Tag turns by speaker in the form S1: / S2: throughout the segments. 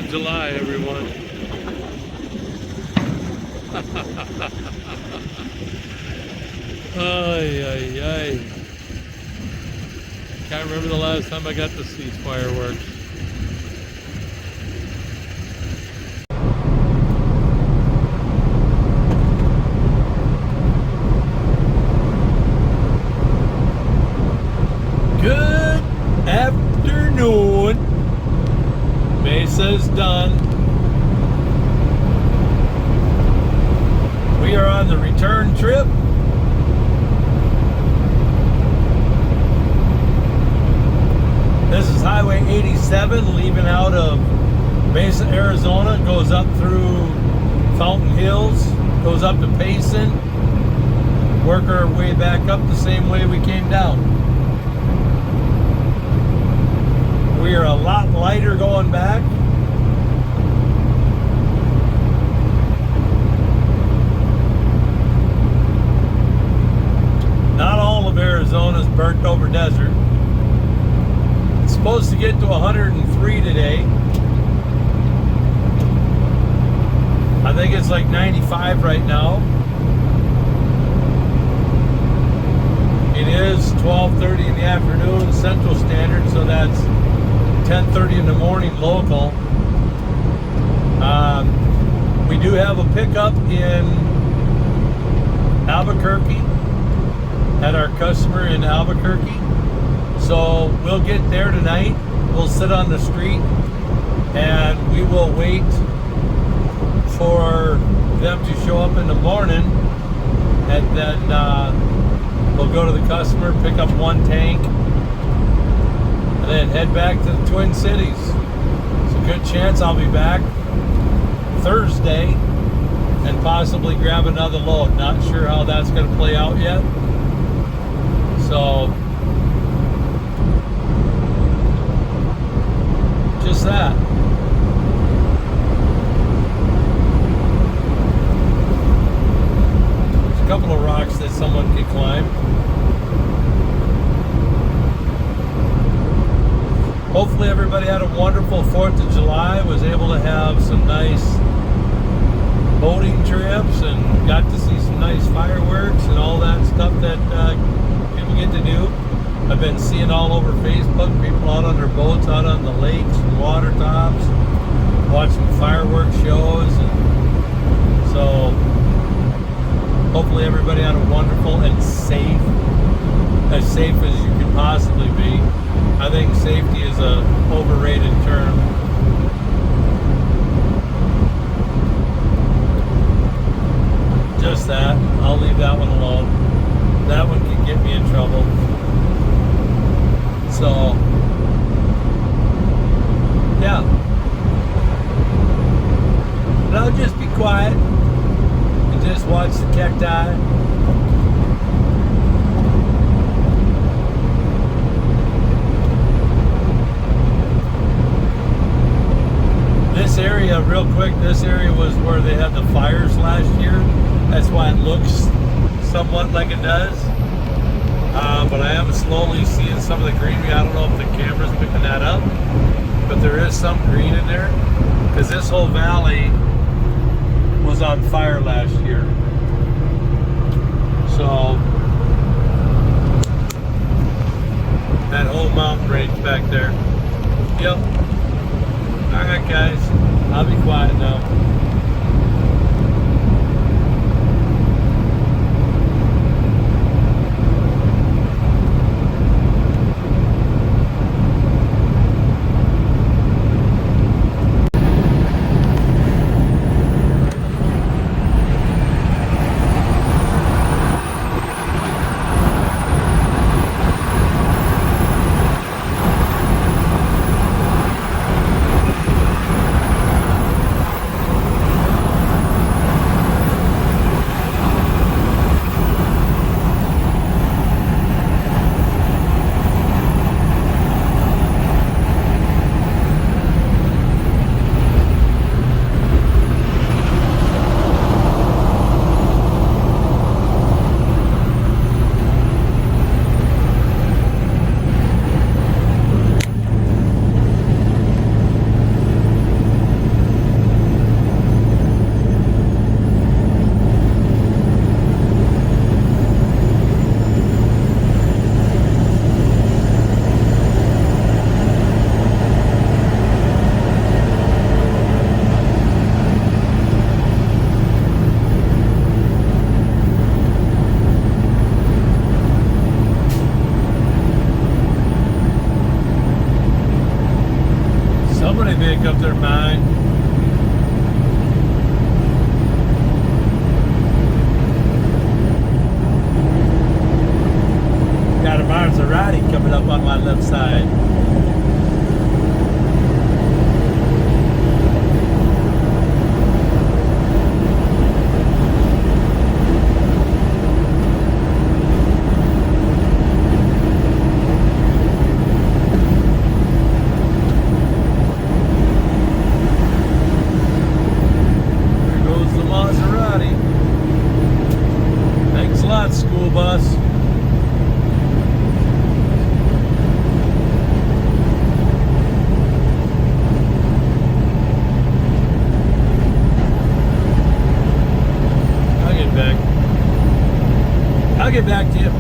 S1: of July, everyone. Ay, ay, ay. Can't remember the last time I got to see fireworks. Good afternoon. Mesa's done. We are on the return trip. This is Highway 87 leaving out of Mesa, Arizona. Goes up through Fountain Hills, goes up to Payson. Work our way back up the same way we came down. We are a lot lighter going back. Not all of Arizona's burnt over desert. It's supposed to get to 103 today. I think it's like 95 right now. It is 12:30 in the afternoon Central Standard, so that's 10:30 in the morning local. We do have a pickup in Albuquerque at our customer in Albuquerque. So we'll get there tonight. We'll sit on the street and we will wait for them to show up in the morning, and then we'll go to the customer, pick up one tank, and then head back to the Twin Cities. It's a good chance I'll be back Thursday and possibly grab another load. Not sure how that's going to play out yet. So just that. There's a couple of rocks that someone could climb. Hopefully everybody had a wonderful 4th of July, was able to have some nice boating trips and got to see some nice fireworks and all that stuff that people get to do. I've been seeing all over Facebook, people out on their boats, out on the lakes and water tops, watching fireworks shows. And so hopefully everybody had a wonderful and safe as you can possibly be. I think safety is a overrated term. Just that. I'll leave that one alone. That one can get me in trouble. So, yeah. But I'll just be quiet and just watch the cacti. This area, real quick, this area was where they had the fires last year. That's why it looks somewhat like it does. But I am slowly seeing some of the greenery. I don't know if the camera's picking that up, but there is some green in there because this whole valley was on fire last year. So that whole mountain range back there. Yep. All right, guys. I'll be quiet now. anything comes to their mind. Got a Maserati coming up on my left side. School bus. I'll get back to you.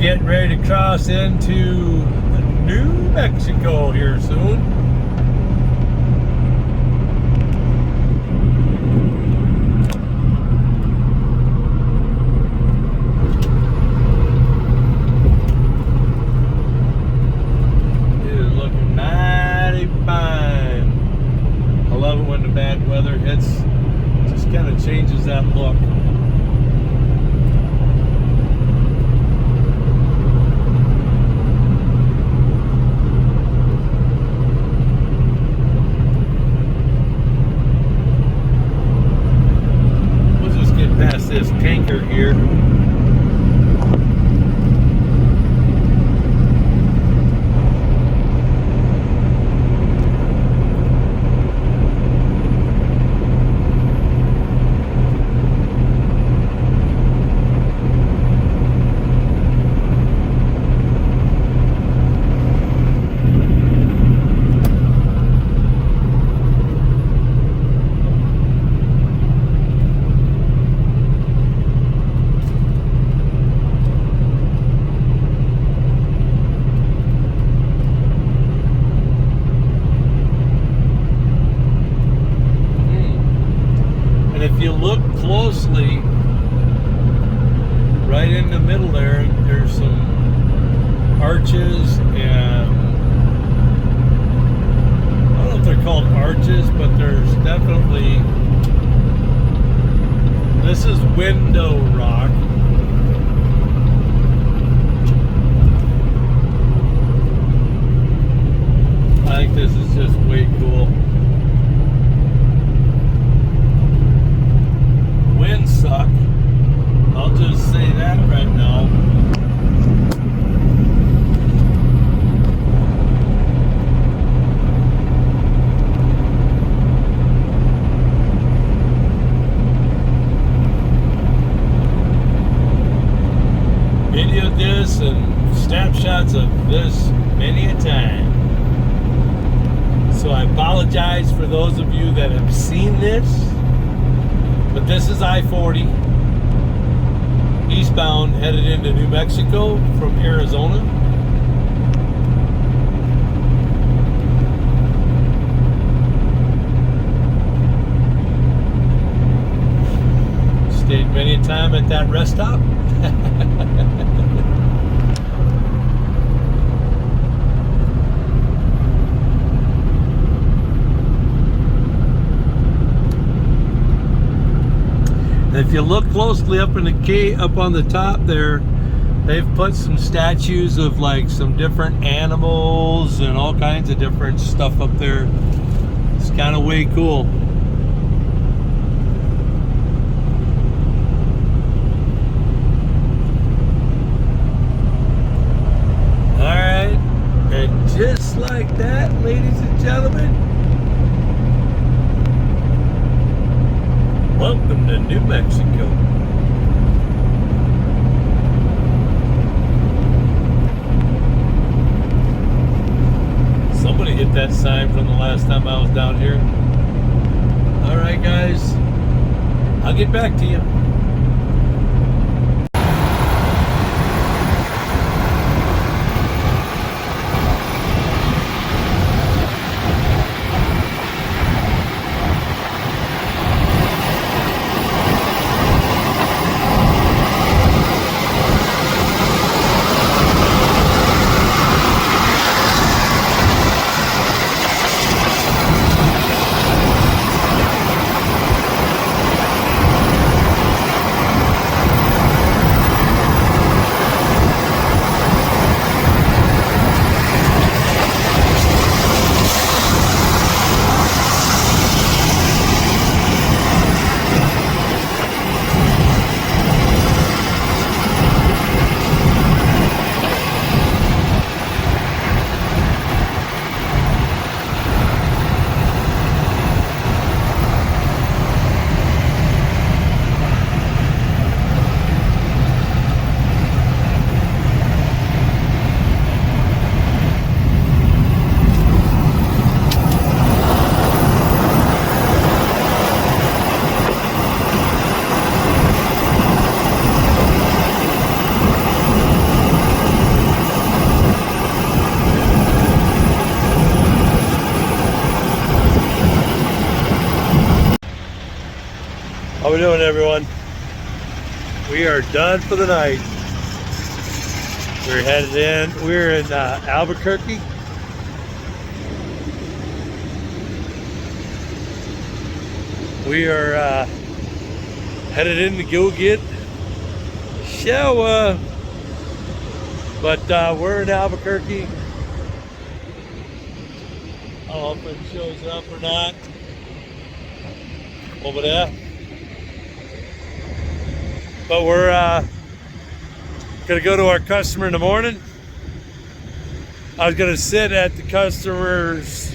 S1: Getting ready to cross into New Mexico here soon. It is looking mighty fine. I love it when the bad weather hits. It just kind of changes that look. closely, right in the middle there, there's some arches, and I don't know if they're called arches, but there's definitely, this is window rock. I think this is just way cool. Winds suck. I'll just say that right now. Videoed this and snapshots of this many a time. So I apologize for those of you that have seen this, but this is I-40 eastbound headed into New Mexico from Arizona. Stayed many a time at that rest stop. If you look closely up in the cave, up on the top there, they've put some statues of like some different animals and all kinds of different stuff up there. It's kind of way cool. All right, and just like that, ladies and gentlemen, welcome to New Mexico. Somebody hit that sign from the last time I was down here. All right, guys, I'll get back to you. How we doing, everyone? We are done for the night. We're headed in. We're in Albuquerque. We are headed in to go get shower. But we're in Albuquerque. I don't know if it shows up or not. Over there. But we're gonna go to our customer in the morning. I was gonna sit at the customer's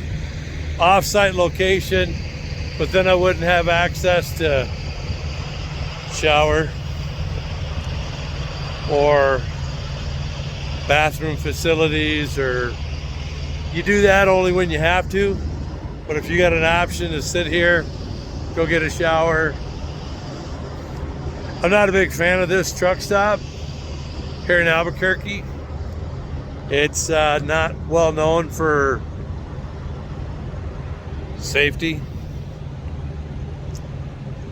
S1: off-site location, but then I wouldn't have access to shower or bathroom facilities, or you do that only when you have to. But if you got an option to sit here, go get a shower. I'm not a big fan of this truck stop here in Albuquerque. It's not well known for safety.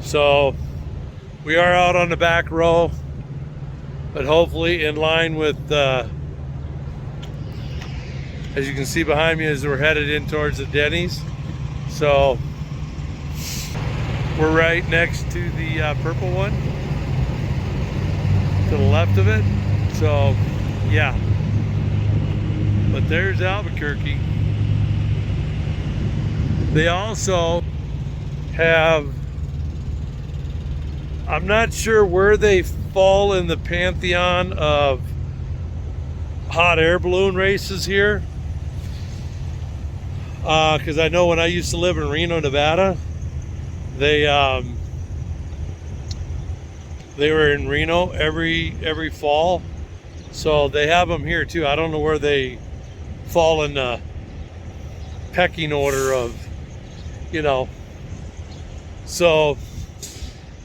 S1: So We are out on the back row, but hopefully in line with, as you can see behind me as we're headed in towards the Denny's. So we're right next to the purple one, to the left of it. So yeah, but there's Albuquerque. They also have, I'm not sure where they fall in the pantheon of hot air balloon races here, because I know when I used to live in Reno, Nevada, they were in Reno every fall, so they have them here too. I don't know where they fall in the pecking order of, so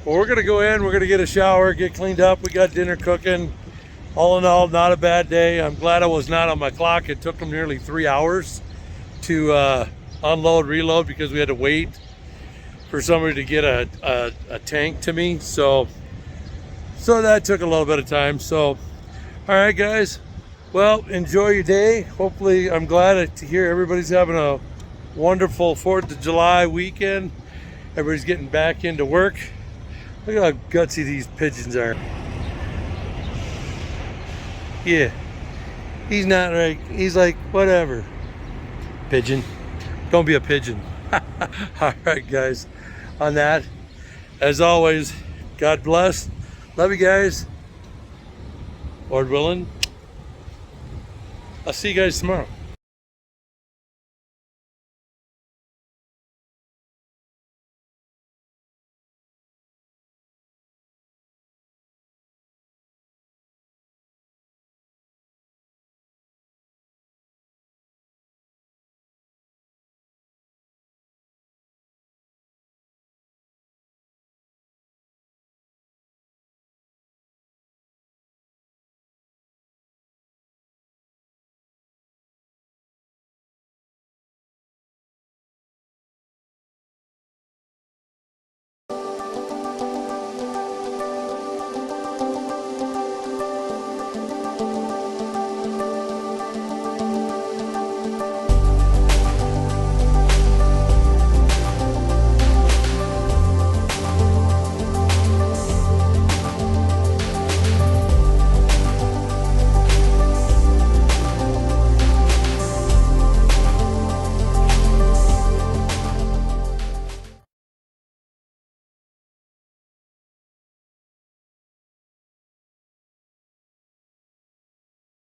S1: we're gonna go in, we're gonna get a shower, get cleaned up, we got dinner cooking. All in all, not a bad day. I'm glad I was not on my clock. It took them nearly 3 hours to unload, reload, because we had to wait for somebody to get a tank to me. So that took a little bit of time. So, all right, guys. Well, enjoy your day. Hopefully, I'm glad to hear everybody's having a wonderful 4th of July weekend. Everybody's getting back into work. Look at how gutsy these pigeons are. Yeah, he's not right. He's like, whatever. Pigeon. Don't be a pigeon. All right, guys. On that, as always, God bless. Love you guys. Lord willing. I'll see you guys tomorrow.